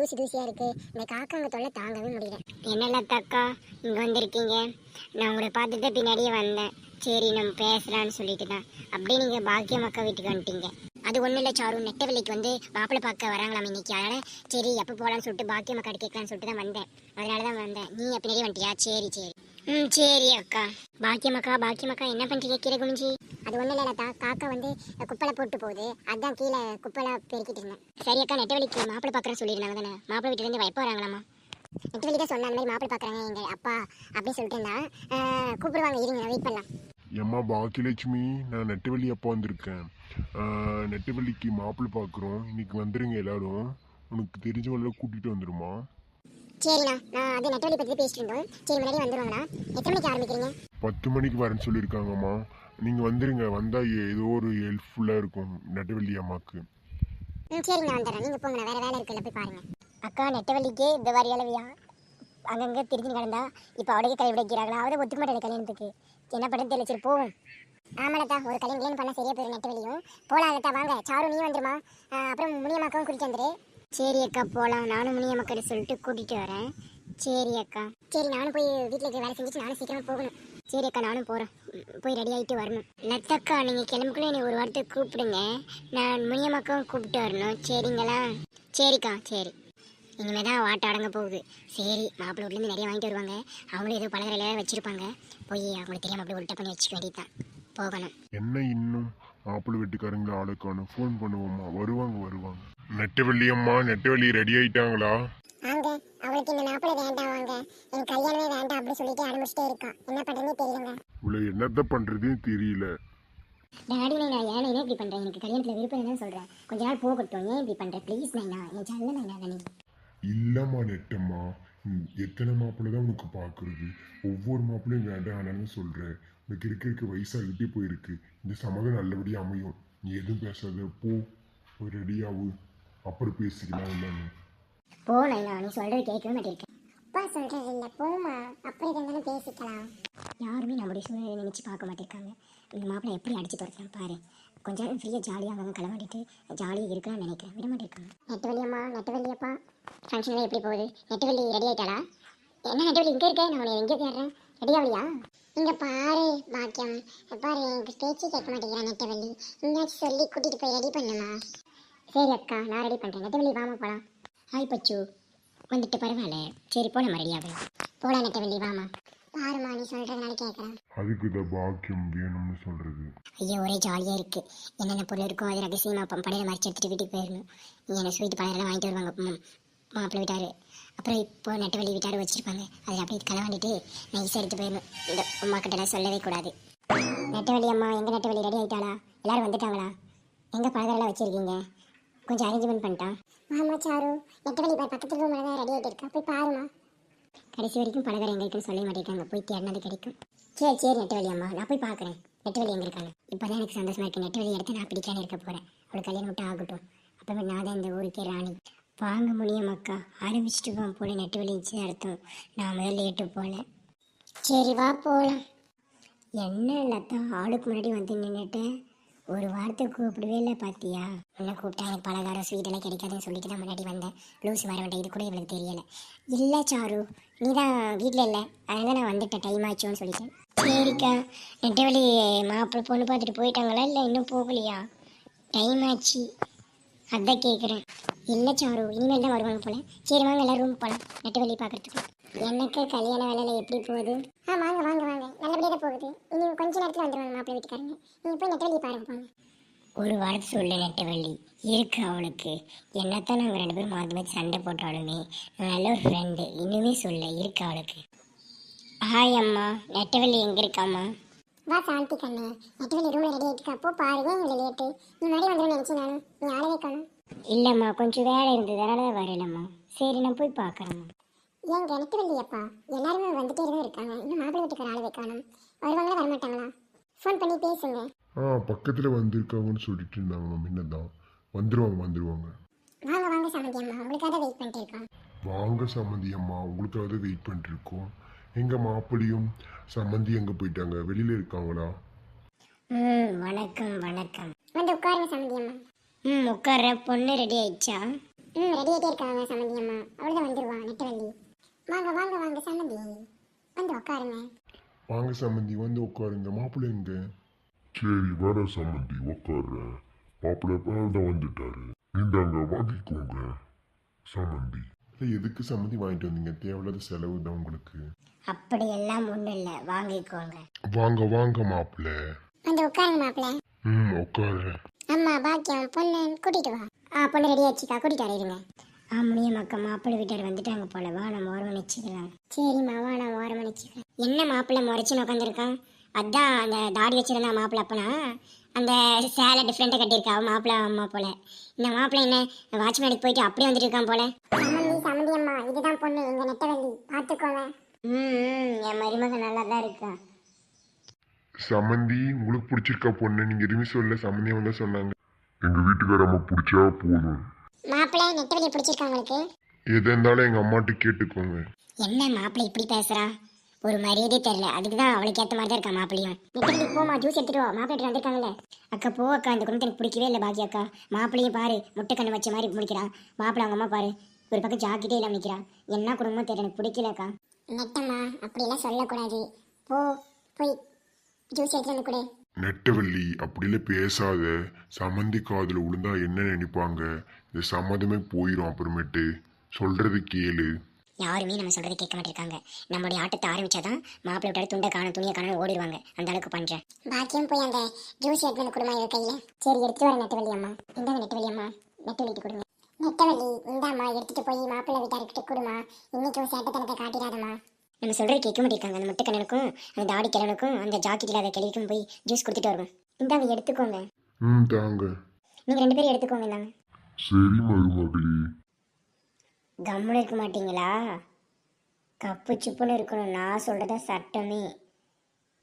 தூசி தூசியாக இருக்குது. இந்த காக்காங்க தொல்லை தாங்கவே முடியல. என்னெல்ல தக்கா இங்கே வந்திருக்கீங்க? நான் உங்களை பார்த்துட்டு பின்னாடியே வந்தேன். சரி நம்ம பேசலான்னு சொல்லிட்டு தான் அப்படியே நீங்கள் பாக்கியம் அக்கா வீட்டுக்கு வந்துட்டீங்க. அது ஒன்றும் இல்லை சாரு, நெட்டவெளிக்கு வந்து மாப்பிள்ளை பார்க்க வராங்களாம் இன்னைக்கு. அதனால் சரி எப்போ போகலான்னு சொல்லிட்டு பாக்கியம் அக்கா கேட்கலான்னு சொல்லிட்டு தான் வந்தேன். அதனால தான் வந்தேன். நீ பின்னாடியே வந்துட்டியா? சரி சரி. சரி அக்கா. பாக்கியம் அக்கா என்ன பண்ணுறீங்க கீழே குனிஞ்சி? அது ஒன்றும் இல்லை காக்கா வந்து குப்பலை போட்டு போகுது, அதான் கீழே குப்பலை பெருக்கிட்டு இருந்தேன். சரி அக்கா, நெட்டவெளிக்கு மாப்பிள்ளை பார்க்குறேன்னு சொல்லியிருந்தாங்க தானே? மாப்பிள்ளை வீட்டிலேருந்து எப்போ வராங்களாமா? நெட்டவெளி தான் சொன்ன அந்த மாதிரி மாப்பிள்ளை பார்க்குறாங்க எங்கள் அப்பா அப்படின்னு சொல்லிட்டு இருந்தா. கூப்பிடுவாங்க, இருங்க வெயிட் பண்ணலாம். ஏம்மா பாக்கியலட்சுமி, நான் நெட்டவெளி அப்பா வந்திருக்கேன். நெட்டவெளிக்கு மாப்பிள்ளை பார்க்குறோம், இன்னைக்கு வந்துடுங்க எல்லாரும். உனக்கு தெரிஞ்சவங்கள கூட்டிகிட்டு வந்துடுமா? சரிண்ணா, நான் அது நெட்டவெளி பற்றி பேசிட்டு இருந்தோம். சரி முன்னாடி வந்துடுவாங்கண்ணா. எத்தனை மணிக்கு ஆரம்பிக்கிறீங்க? 10 மணிக்கு வரேன்னு சொல்லியிருக்காங்கம்மா. நீங்கள் வந்துடுங்க, வந்தால் ஏதோ ஒரு ஹெல்ப்ஃபுல்லாக இருக்கும் நெட்டவெளி அம்மாவுக்கு. சரிங்கண்ணா வந்துடுறேன். நீங்கள் போங்கண்ணா, வேறு வேலை இருக்குல்ல, போய் பாருங்கள். அக்கா நெட்டவெளிக்கு இந்த வாரி அளவியா அங்கங்கே திருச்சி கிடந்தா இப்போ அவளுக்கு கல்வி வைக்கிறாங்களா? அவரை ஒத்துக்க மாட்டேன் கல்யாணத்துக்கு. என்ன பண்ணுறது தெரியல. சரி போவோம். ஆமாடா, ஒரு கல்யாணம் பண்ணால் சரியா போயிடும். நெட்டவெளியும் போகலாம்லட்டா, வாங்க. சாரு நீ வந்துருமா, அப்புறம் முனியம்மாக்காவும் கூட்டிட்டு வந்துரு. சரி அக்கா போகலாம். நானும் முனியம்மாக்கிட்ட சொல்லிட்டு கூட்டிகிட்டு வரேன். சரி அக்கா. சரி நானும் போய் வீட்டில் இருக்க வேலை செஞ்சுட்டு நானும் சீக்கிரமாக போகணும். சரி அக்கா நானும் போகிறேன். போய் ரெடி ஆகிட்டு வரணும். லத்தக்கா நீங்கள் கிளம்புக்குள்ளே என்னை ஒரு வாரத்தை கூப்பிடுங்க. நான் முனியம்மாக்காவும் கூப்பிட்டு வரணும். சரிங்களா? சரிக்கா சரி. இனிமேல் தான் வாட்ட அடங்க போகுது. சரி மாப்பிள்ளை வீட்லேருந்து நிறைய வாங்கிட்டு வருவாங்க. அவங்களும் ஏதோ பலகரையில் வச்சுருப்பாங்க. போய் அவங்களுக்கு தெரியாமல் அப்படி உள்ட்ட பண்ணி வச்சுக்க வேண்டியதான். போகணும். என்ன இன்னும் மாப்பிள்ளை வீட்டுக்காரங்கள ஆளுக்கான ஃபோன் பண்ணுவோம்மா. வருவாங்க. நெட்டவெளி அம்மா, நெட்டவெளி ரெடி ஆயிட்டாங்களா? வாங்க. அவளுக்கு இந்த மாப்பிள்ளை வேண்டாம், வாங்க எனக்கு கல்யாணமே வேண்டாம் அப்படி சொல்லிட்டு அனுப்பிச்சிட்டே இருக்கான். என்ன பண்ணுறதுன்னு தெரியலங்க. இவ்வளோ என்னத்த பண்ணுறதுன்னு தெரியல. டாடி நான் ஏன் இப்படி பண்ணுறேன்? எனக்கு கல்யாணத்தில் விருப்பம் என்னன்னு சொல்கிறேன். கொஞ்ச நாள் போகட்டும். ஏன் இப்படி பண்ணுறேன்? ப்ளீஸ் நைனா, என் செல்ல நைனா தானே. இல்லைம்மா நெட்டம்மா, எத்தனை மாப்பிள்ளை தான் உனக்கு பார்க்குறது? ஒவ்வொரு மாப்பிள்ளையும் வேண்டாம் ஆனாலும் சொல்கிறேன். உனக்கு இருக்க வயசாகிட்டே போயிருக்கு. இந்த சம்மதம் நல்லபடியாக அமையும். நீ எதுவும் பேசாத, போ போய் ரெடியாகு, அப்புறம் பேசிக்கலாம். இல்லைன்னு போ நைனா, நீ சொல்கிறது கேட்கவே மாட்டேருக்கேன். அப்பா சொல்கிறது இல்லை, போமா, அப்புறம் இருந்தாலும் பேசிக்கலாம். யாருமே நம்முடைய சூழ்நிலை நினச்சி பார்க்க மாட்டேருக்காங்க. இந்த மாப்பிள்ளை எப்படி அடிச்சு துரத்துறான் பாரு. கொஞ்சம் நேரம் ஃப்ரீயாக ஜாலியாக அவங்க களவாடிட்டு ஜாலியாக இருக்கலாம்னு நினைக்கிறேன். விட மாட்டேருக்காங்க. நெட்டவெளியப்பா ஃபங்க்ஷன்லாம் எப்படி போகுது? நெட்டவெளி ரெடி ஆகிட்டாளா? என்ன நெட்டவெளி இங்கே இருக்கேன், நான் உன்னை எங்கே தேடுறேன். ரெடி ஆகலையா? இங்கே பாரு பாக்கியம், பாரு எனக்கு பேச்சு கேட்க மாட்டேங்கிறான் நெட்டவெளி. எங்கேயாச்சும் சொல்லி கூட்டிகிட்டு போய் ரெடி பண்ணுமா? சரி அக்கா, நான் ரெடி பண்ணுறேன். நெட்டவெளி வாமா போகலாம். ஹாய் பச்சு, வந்துட்டு பரவாயில்ல. சரி போகலாமா, ரெடியாக போகலாம். நெட்டவெளி வாமா. பாருமா, நீ சொல்கிறதுனால கேட்குறேன். அதுக்கு இந்த பாக்கியம் வேணும்னு சொல்கிறது. ஐயோ ஒரே ஜாலியாக இருக்குது. என்னென்ன பொருள் இருக்கோ அது ரகசியமாக படையில் மறைச்சி எடுத்துகிட்டு வீட்டுக்கு போயிடணும். என்ன ஸ்வீட் பழம் வாங்கிட்டு வருவாங்க மாப்பிள்ளை வீட்டார். அப்புறம் இப்போ நெட்டவெளி வீட்டார் வச்சுருப்பாங்க. அதில் அப்படியே களவாண்டிட்டு நைஸாக எடுத்து போயிடணும். இந்த அம்மா கிட்டலாம் சொல்லவே கூடாது. நெட்டவெளி அம்மா, எங்கள் நெட்டவெளி ரெடி ஆகிட்டாளா? எல்லோரும் வந்துட்டாங்களா? எங்கே பழகரெல்லாம் வச்சுருக்கீங்க? கொஞ்சம் அரேஞ்ச்மெண்ட் பண்ணிட்டான். ஆமாம் சாரு, நெட்டவெளி பக்கத்து ரூமில் தான் ரெடி ஆகிட்டு இருக்கா, போய் பாருமா. கடைசி வரைக்கும் பலகரை எங்கே இருக்குன்னு சொல்ல மாட்டேங்காங்க. போய் தேடினது கிடைக்கும். சரி நெட்டவெளி அம்மா, நான் போய் பார்க்குறேன். நெட்டவெளி எங்கே இருக்காங்க? இப்போ தான் எனக்கு சந்தோஷமாக இருக்குது. நெட்டவெளி எடுத்து நான் பிடிக்கானே இருக்க போகிறேன். அவளுக்கு கல்யாணம் விட்டு ஆகட்டும். அப்புறமே நான் தான் இந்த ஊருக்கே ராணி. வாங்க முடியுமாக்கா, ஆரம்பிச்சுட்டு போவோம் போல. நெட்டவெளிச்சு அர்த்தம் நான் முதல்ல ஏட்டு போகல. சரி வா போகலாம். என்ன இல்லத்தான் ஆளுக்கு முன்னாடி வந்து நின்றுட்டேன். ஒரு வாரத்தை கூப்பிடவே இல்லை பார்த்தியா? என்ன கூப்பிட்டா எனக்கு பலகாரம் ஸ்வீட்டெல்லாம் கிடைக்காதுன்னு சொல்லிட்டு தான் முன்னாடி வந்தேன். லூஸ் வர வேண்டாம், இது கூட இவளுக்கு தெரியலை. இல்லை சாரு, நீ தான் வீட்டில் இல்லை, அதனால நான் வந்துட்டேன், டைம் ஆச்சுன்னு சொல்லிட்டேன். சரிக்கா. நெட்டவெளி மாப்பிள்ளை பொண்ணு பார்த்துட்டு போயிட்டாங்களா இல்லை இன்னும் போகலையா? டைம் ஆச்சு, அதான் கேட்குறேன். இல்லை சாரு, இனிமேல் தான் வருவாங்க போல. சரி வாங்க எல்லாம் ரூம் போகலாம் நெட்டவெளி பார்க்குறதுக்கு. எனக்கு கல்யாண வேலையில் எப்படி போகுது? வாங்க நல்லபடியாக தான் போகுது. இனி கொஞ்ச நேரத்தில் வந்துடுவாங்க மாப்பிள்ளை வீட்டுக்காரங்க. நீங்கள் போய் நெட்டவெளி பாருங்க போங்க. ஒரு வாரத்தை சொல்லு நெட்டவெளி இருக்கு அவளுக்கு. என்னத்தான் நாங்கள் 2 பேரும் மாற்றி மாற்றி சண்டை போட்டாலுமே நல்ல ஒரு ஃப்ரெண்டு. இன்னுமே சொல்ல இருக்கு அவளுக்கு. ஹாய் அம்மா, நெட்டவெளி எங்கே இருக்காம்மா? வா சாந்தி கண்ணு, நெட்டவெளி ரூமில் ரெடி ஆகிட்டு அப்போ பாருங்க. இவ்வளோ லேட்டு, நீ மாதிரி வந்துடும் நினச்சி நானும். நீ ஆளவே காணும். இல்லைம்மா, கொஞ்சம் வேலை இருந்தது, அதனால தான் வரலம்மா. சரி நான் போய் பார்க்குறேம்மா. ஏன் நெட்டவெளி அப்பா எல்லாருமே வந்துட்டே தான் இருக்காங்க, இன்னும் மாப்பிள்ளை வீட்டுக்கு ஆளவே காணும். வருவாங்களா வரமாட்டாங்களா? ஃபோன் பண்ணி பேசுங்க. பக்கத்தில் வந்திருக்காங்கன்னு சொல்லிட்டு இருந்தாங்க. முன்னதான் வந்துருவாங்க. வாங்க சமந்தி அம்மா, உங்களுக்காக வெயிட் பண்ணிட்டு இருக்கோம். வாங்க சம்மந்தி அம்மா, உங்களுக்காக வெயிட் பண்ணிட்டு இருக்கோம். எங்கள் மாப்பிள்ளையும் சம்மந்தி எங்கே போயிட்டாங்க? வெளியில் இருக்காங்களா? வணக்கம் வந்து உட்காருங்க சமந்தி அம்மா. உட்கார. பொண்ணு ரெடி ஆயிடுச்சா? ரெடி ஆகிட்டே இருக்காங்க சம்மந்தி அம்மா. அவ்வளோதான் வந்துடுவா நெட்டவள்ளி. வாங்க வாங்க வாங்க சம்மந்தி, வந்து உட்காருங்க. வாங்க சம்மந்தி வந்து உட்காருங்க. மாப்பிள்ளை எங்க? சரி வர சம்மந்தி உட்கார்றேன். மாப்பிள்ளை தான் வந்துட்டாரு. இந்தாங்க வாங்கிக்கோங்க சம்மந்தி. இல்லை, எதுக்கு சம்மந்தி வாங்கிட்டு வந்தீங்க? தேவையில்லாத செலவு தான் உங்களுக்கு. அப்படியெல்லாம் ஒன்றும் இல்லை, வாங்கிக்கோங்க. வாங்க வாங்க மாப்பிள்ளை. வந்து உட்காருங்க மாப்பிள்ள. உட்காருறேன். அம்மா பாக்கியம் பொண்ணு கூட்டிட்டு வா. பொண்ணு ரெடி ஆச்சுக்கா, கூட்டிட்டு வரீங்க. முடியும் அக்கா, மாப்பிள்ளை வீட்டார் வந்துட்டாங்க போல. வா நம்ம ஓரம் வச்சுக்கலாம். சரிம்மா வா, நான் ஓரம் வச்சுக்கிறேன். என்ன மாப்பிள்ளை முறைச்சுன்னு உட்காந்துருக்கான்? அதான் அந்த தாடி வச்சிருந்தா மாப்பிள்ளை. அப்பனா அந்த சேலை டிஃப்ரெண்ட்டாக கட்டியிருக்கா மாப்பிள்ளை அம்மா போல. இந்த மாப்பிள்ளை என்ன வாட்ச்மேனுக்கு போயிட்டு அப்படியே வந்துட்டு இருக்கான் போல. சம்மந்தி அம்மா, இதுதான் பொண்ணு, எங்க நெட்டவள்ளி, பார்த்துக்கோங்க. என் மருமக நல்லா தான் இருக்கா. சம்மந்தி உங்களுக்கு பிடிச்சிருக்கா பொண்ணு? நீங்க எதுவுமே சொல்ல, சம்மந்தியா வந்தா சொன்னாங்க. எங்க வீட்டுக்காரம்மா பிடிச்சா போதும். மாப்பிள்ளை நெட்டவள்ளி பிடிச்சிருக்கா உங்களுக்கு? எது இருந்தாலும் எங்க அம்மாட்ட கேட்டுக்கோங்க. என்ன மாப்பிள்ளை இப்படி பேசுறா? ஒரு மரியாதையே தெரியல. அதுக்கு தான் அவளுக்கு ஏற்ற மாதிரி தான் இருக்கா மாப்பிள்ளையும். நெட்டவள்ளி போமா, ஜூஸ் எடுத்துட்டு வா, மாப்பிள்ளை வந்திருக்காங்கல்ல. அக்கா போ அக்கா, இந்த குடும்பத்தை எனக்கு பிடிக்கவே இல்லை பாக்கி அக்கா. மாப்பிள்ளையும் பாரு முட்டை கண்ணு வச்ச மாதிரி முடிக்கிறான். மாப்பிள்ளை அவங்க அம்மா பாரு ஒரு பக்கம் ஜாக்கிட்டே இல்லாம நிற்கிறா. என்ன குடும்பம் தெரியல, எனக்கு பிடிக்கலக்கா. நெட்டம்மா அப்படியெல்லாம் சொல்லக்கூடாது. போ போய் ஜூஸ் எடுத்து வந்து கொடு. நெட்டவள்ளி அப்படிலாம் பேசாத. சம்மந்தி காதுல விழுந்தா என்ன நினைப்பாங்க? இந்த சம்மதமே போயிடும் அப்புறமேட்டு. சொல்றது கேளு. யாருமே நம்ம சொல்றதை கேட்க மாட்டேங்காங்க. நம்மளுடைய ஆட்டத்தை ஆரம்பிச்சாதான் மாப்பிள்ளை விட்டாரு துண்டை காணும் துணியை காணும் ஓடிடுவாங்க. அந்த அளவுக்கு பண்றேன். பாக்கியம் போய் அந்த ஜூஸ் எடுத்து வந்து கொடுமா இவ கையில. சரி எடுத்து வர நெட்டவள்ளி அம்மா. இந்தாங்க நெட்டவள்ளி அம்மா, நெட்டவள்ளிட்டு கொடுங்க. நெட்டவள்ளி இந்தாம்மா, எடுத்துட்டு போய் மாப்பிள்ளை வீட்டாருக்கிட்ட கொடுமா. இன்னைக்கும் சேட்டத்தனத்தை காட்டிடாதம்மா. நம்ம சொல்றது கேட்க மாட்டேங்காங்க. அந்த முட்டை கண்ணனுக்கும் அந்த தாடி கிழனுக்கும் அந்த ஜாக்கெட் இல்லாத கிழவிக்கும் போய் ஜூஸ் கொடுத்துட்டு வருவோம். இந்தாங்க எடுத்துக்கோங்க. தாங்க. நீங்க 2 பேரும் எடுத்துக்கோங்க. இந்தாங்க. சரி மருமகளே. கம்முன்னு இருக்க மாட்டீங்களா? கப்பு சுப்புன்னு இருக்கணும். நான் சொல்றதா சட்டமே.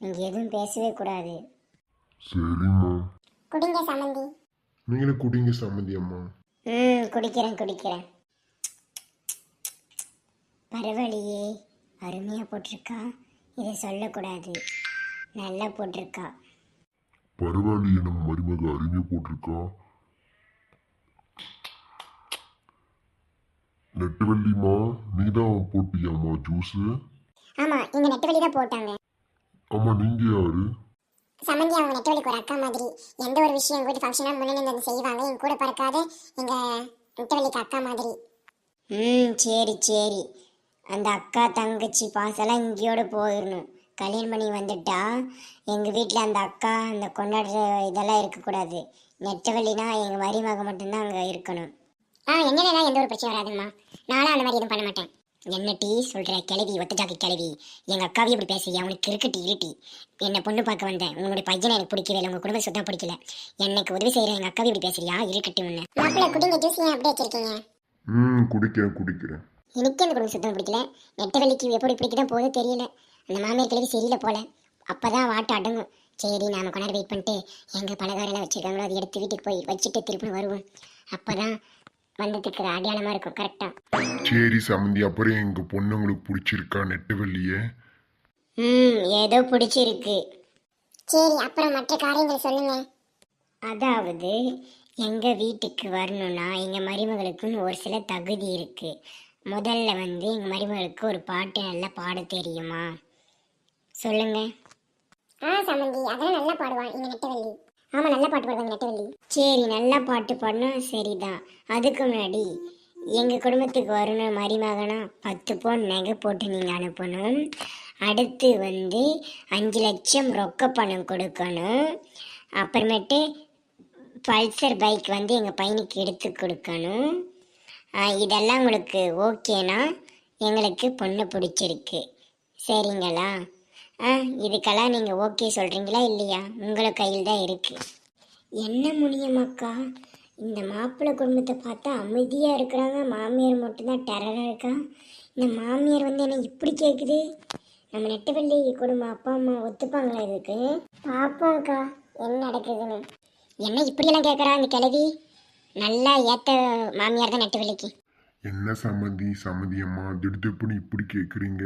நீங்க எதுவும் பேசவே கூடாது. சரிம்மா. குடிங்க சம்மந்தி. நீங்களும் குடிங்க சம்மந்தி அம்மா. குடிக்கிறேன். பரவாயில்லையே, அருமையா போட்டிருக்கா. இதை சொல்லக்கூடாது. நல்லா போட்டிருக்கா. பரவாயில்லையே, நம்ம மருமக அருமையா போட்டிருக்கா. நெட்டவள்ளிமா நீதான் போட்டியாம்மா ஜூஸ்? ஆமா, எங்க நெட்டவள்ளி தான் போட்டாங்க. ஆமா, நீங்க யாரு? சம்மந்தி அவங்க நெட்டவள்ளிக்கு ஒரு அக்கா மாதிரி. எந்த ஒரு விஷயம் எங்க வீட்டு ஃபங்க்ஷனா முன்னாடி வந்து செய்வாங்க. எங்க கூட பறக்காத எங்க நெட்டவள்ளிக்கு அக்கா மாதிரி. சரி. அந்த அக்கா தங்கச்சி பாசெல்லாம் இங்கேயோட போயிடணும். கல்யாணம் பண்ணி வந்துட்டா எங்கள் வீட்டில் அந்த அக்கா அந்த கொண்டாடுற இதெல்லாம் இருக்கக்கூடாது. நெட்டவள்ளினா எங்கள் மருமக மட்டும்தான் அங்கே இருக்கணும். என்னென்னா எந்த ஒரு பிரச்சனையும் வராதுங்கம்மா. நானும் அந்த மாதிரி எதுவும் பண்ண மாட்டேன். என்ன டீ சொல்கிற கிளவி, ஒத்த ஜாக்கி கிளவி. எங்கள் அக்காவே இப்படி பேசுறியா? அவனுக்கு இருக்கட்டி இருட்டி. என்னை பொண்ணு பார்க்க வந்தேன். உங்களுடைய பையனை எனக்கு பிடிக்கவே இல்லை. உங்கள் குடும்பம் சுத்தம் பிடிக்கல. எனக்கு உதவி செய்கிற எங்கள் அக்காவே இப்படி பேசுறியா? இருக்கட்டி ஒன்று. மாப்பிள்ளை குடிங்க ஜூஸ். ஏன் அப்படியே வச்சிருக்கீங்க? குடிக்கிறேன். எனக்கு அந்த குடும்பம் சுத்தம் பிடிக்கல. நெட்டவள்ளிக்கு எப்படி பிடிக்கதான் போதோ தெரியல. அந்த மாமியார் கிளவி சரியில்லை போல. அப்போதான் வாட்டை அடங்கும். சரி நாம கொண்டாட வெயிட் பண்ணிட்டு எங்கள் பலகாரெல்லாம் வச்சுருக்காங்களோ அதை எடுத்து வீட்டுக்கு போய் வச்சுட்டு திருப்பி வருவோம். அப்போதான் வந்ததுக்கு அடையாளமாக இருக்கும். கரெக்டாக. சரி சம்மந்தி, அப்புறம் எங்க பொண்ணு உங்களுக்கு பிடிச்சிருக்கா நெட்டவள்ளிய? ஏதோ பிடிச்சிருக்கு. சரி அப்புறம் மற்ற காரியங்கள் சொல்லுங்க. அதாவது எங்கள் வீட்டுக்கு வரணும்னா எங்கள் மருமகளுக்குன்னு ஒரு சில தகுதி இருக்குது. முதல்ல எங்கள் மருமகளுக்கு ஒரு பாட்டு நல்லா பாட தெரியுமா? சொல்லுங்க. சம்மந்தி அதெல்லாம் நல்லா பாடுவான் எங்கள் நெட்டவள்ளி. ஆமாம், நல்லா பாட்டு பாடுவாங்க நெட்டவள்ளி. சரி, நல்லா பாட்டு பாடணும் சரிதான். அதுக்கு முன்னாடி எங்கள் குடும்பத்துக்கு வரணும் மருமகனா 10 பவுன் நகை போட்டு நீங்கள் அனுப்பணும். அடுத்து 5 லட்சம் ரொக்க பணம் கொடுக்கணும். அப்புறமேட்டு பல்சர் பைக் எங்கள் பையனுக்கு எடுத்து கொடுக்கணும். இதெல்லாம் உங்களுக்கு ஓகேனா? எங்களுக்கு பொண்ணு பிடிச்சிருக்கு சரிங்களா? இதுக்கெல்லாம் நீங்கள் ஓகே சொல்கிறீங்களா இல்லையா? உங்களை கையில் தான் இருக்குது. என்ன முடியுமாக்கா, இந்த மாப்பிள்ளை குடும்பத்தை பார்த்தா அமைதியாக இருக்கிறாங்க. மாமியார் மட்டும்தான் டெரராக இருக்கா. இந்த மாமியார் என்ன இப்படி கேட்குது? நம்ம நெட்டவள்ளி குடும்பம் அப்பா அம்மா ஒத்துப்பாங்களா இதுக்கு? பார்ப்போம்க்கா என்ன நடக்குதுன்னு. என்ன இப்படியெல்லாம் கேட்குறா இந்த கிழவி? நல்லா ஏற்ற மாமியார் தான் நெட்டவள்ளிக்கு. என்ன சம்மந்தி அம்மா திடுப்புன்னு இப்படி கேட்குறீங்க?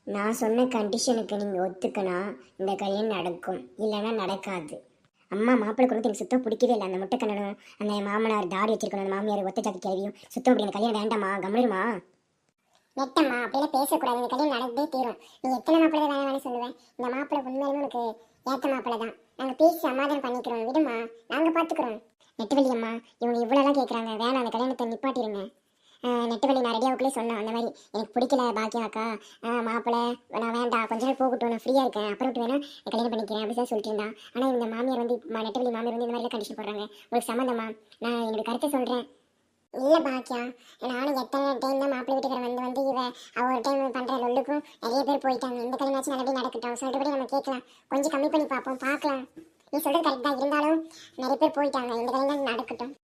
நான் சொன்ன கண்டிஷனுக்கு நீங்கள் ஒத்துக்கினா இந்த கல்யாணம் நடக்கும், இல்லைன்னா நடக்காது. அம்மா மாப்பிள்ளை கொடுத்து எனக்கு சுத்தம் பிடிக்கவே இல்லை. அந்த முட்டைக்கண்ணனும் அந்த மாமனார் தாடி வச்சிருக்கணும், அந்த மாமியார் ஒத்த ஜாதி கேள்வியும் சுத்தம் அப்படி எனக்கு கல்யாணம் வேண்டாமா, கம்மிடுமா. நெட்டம்மா அப்படிலாம் பேசக்கூடாது, இந்த கல்யாணம் நடந்தே தீரும். நீ எத்தனை மாப்பிள்ளை வேணாம்னு சொல்லுவேன், இந்த மாப்பிள்ளை உண்மையிலுமே உனக்கு ஏற்ற மாப்பிள்ளை தான். நாங்கள் பேசி சமாதானம் பண்ணிக்கிறோம், விடுமா, நாங்கள் பார்த்துக்குறோம். நெட்டவள்ளி அம்மா இவங்க இவ்வளோலாம் கேட்குறாங்க, வேணாம் அந்த கல்யாணத்தை நிப்பாட்டிடுங்க. நெட்டவள்ளி நான் ரெடியாவுக்குள்ளே சொன்னேன் அந்த மாதிரி, எனக்கு பிடிக்கல பாக்கியா அக்கா, மாப்பிள்ளை நான் வேண்டாம், கொஞ்ச நாள் போகட்டும், நான் ஃப்ரீயாக இருக்கேன், அப்புறம் வேணா கல்யாணம் பண்ணிக்கிறேன் அப்படி தான் சொல்லிட்டு இருந்தா. ஆனால் இந்த மாமியார் வந்து நெட்டவள்ளி மாமியார் வந்து இந்த மாதிரிலாம் கண்டிஷன் போடுறாங்க. உங்களுக்கு சம்மந்தமா? நான் என்னோட கருத்தை சொல்கிறேன். இல்லை பாக்கியா, நானும் எத்தனை டைம் தான் மாப்பிள்ளை வீட்டுக்கார வந்து அவ ஒரு டைம் பண்ணுற லொல்லுக்கும் நிறைய பேர் போயிட்டாங்க. இந்த கல்யாணம் நல்லபடியாக நடக்கட்டும், சொல்கிறபடி நம்ம கேட்கலாம், கொஞ்சம் கம்மி பண்ணி பார்க்கலாம். நீ சொல்கிறது கரெக்ட் தான், இருந்தாலும் நிறைய பேர் போயிட்டாங்க, இந்த கல்யாணம் நடக்கட்டும்.